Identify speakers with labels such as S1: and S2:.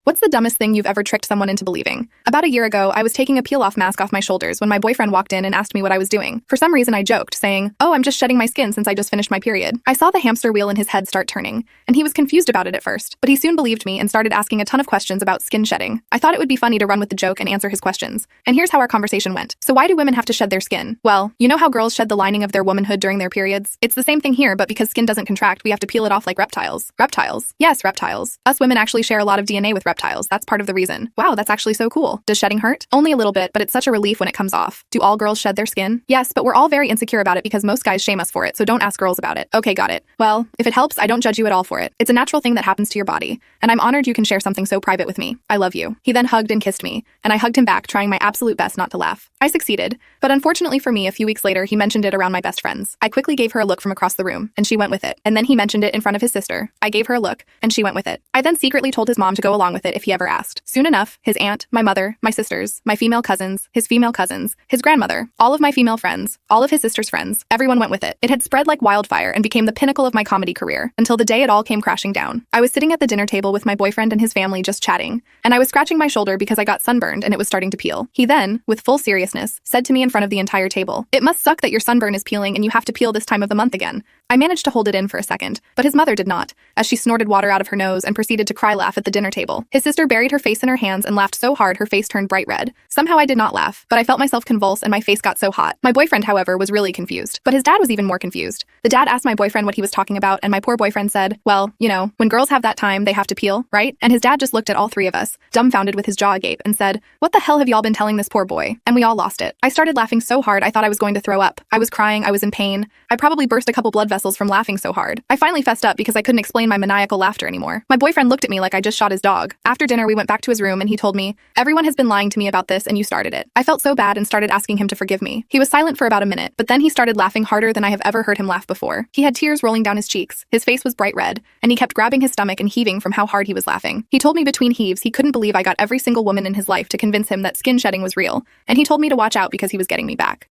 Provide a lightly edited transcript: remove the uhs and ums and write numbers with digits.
S1: What's the dumbest thing you've ever tricked someone into believing? About a year ago, I was taking a peel-off mask off my shoulders when my boyfriend walked in and asked me what I was doing. For some reason, I joked, saying, "Oh, I'm just shedding my skin since I just finished my period." I saw the hamster wheel in his head start turning, and he was confused about it at first, but he soon believed me and started asking a ton of questions about skin shedding. I thought it would be funny to run with the joke and answer his questions. And here's how our conversation went. So why do women have to shed their skin? Well, you know how girls shed the lining of their womanhood during their periods? It's the same thing here, but because skin doesn't contract, we have to peel it off like reptiles. Reptiles? Yes, reptiles. Us women actually share a lot of DNA with reptiles. That's part of the reason. Wow, that's actually so cool. Does shedding hurt? Only a little bit, but it's such a relief when it comes off. Do all girls shed their skin? Yes, but we're all very insecure about it because most guys shame us for it, so don't ask girls about it. Okay, got it. Well, if it helps, I don't judge you at all for it. It's a natural thing that happens to your body, and I'm honored you can share something so private with me. I love you. He then hugged and kissed me, and I hugged him back, trying my absolute best not to laugh. I succeeded, but unfortunately for me, a few weeks later, he mentioned it around my best friends. I quickly gave her a look from across the room, and she went with it. And then he mentioned it in front of his sister. I gave her a look, and she went with it. I then secretly told his mom to go along with it if he ever asked. Soon enough, his aunt, my mother, my sisters, my female cousins, his grandmother, all of my female friends, all of his sister's friends, everyone went with it. It had spread like wildfire and became the pinnacle of my comedy career, until the day it all came crashing down. I was sitting at the dinner table with my boyfriend and his family just chatting, and I was scratching my shoulder because I got sunburned and it was starting to peel. He then, with full seriousness, said to me in front of the entire table, "It must suck that your sunburn is peeling and you have to peel this time of the month again." I managed to hold it in for a second, but his mother did not, as she snorted water out of her nose and proceeded to cry laugh at the dinner table. His sister buried her face in her hands and laughed so hard her face turned bright red. Somehow I did not laugh, but I felt myself convulse and my face got so hot. My boyfriend, however, was really confused, but his dad was even more confused. The dad asked my boyfriend what he was talking about, and my poor boyfriend said, "Well, you know, when girls have that time, they have to peel, right?" And his dad just looked at all three of us, dumbfounded with his jaw agape, and said, "What the hell have y'all been telling this poor boy?" And we all lost it. I started laughing so hard I thought I was going to throw up. I was crying, I was in pain. I probably burst a couple blood vessels from laughing so hard. I finally fessed up because I couldn't explain my maniacal laughter anymore. My boyfriend looked at me like I just shot his dog. After dinner, we went back to his room and he told me, "Everyone has been lying to me about this and you started it." I felt so bad and started asking him to forgive me. He was silent for about a minute, but then he started laughing harder than I have ever heard him laugh before. He had tears rolling down his cheeks. His face was bright red, and he kept grabbing his stomach and heaving from how hard he was laughing. He told me between heaves he couldn't believe I got every single woman in his life to convince him that skin shedding was real, and he told me to watch out because he was getting me back.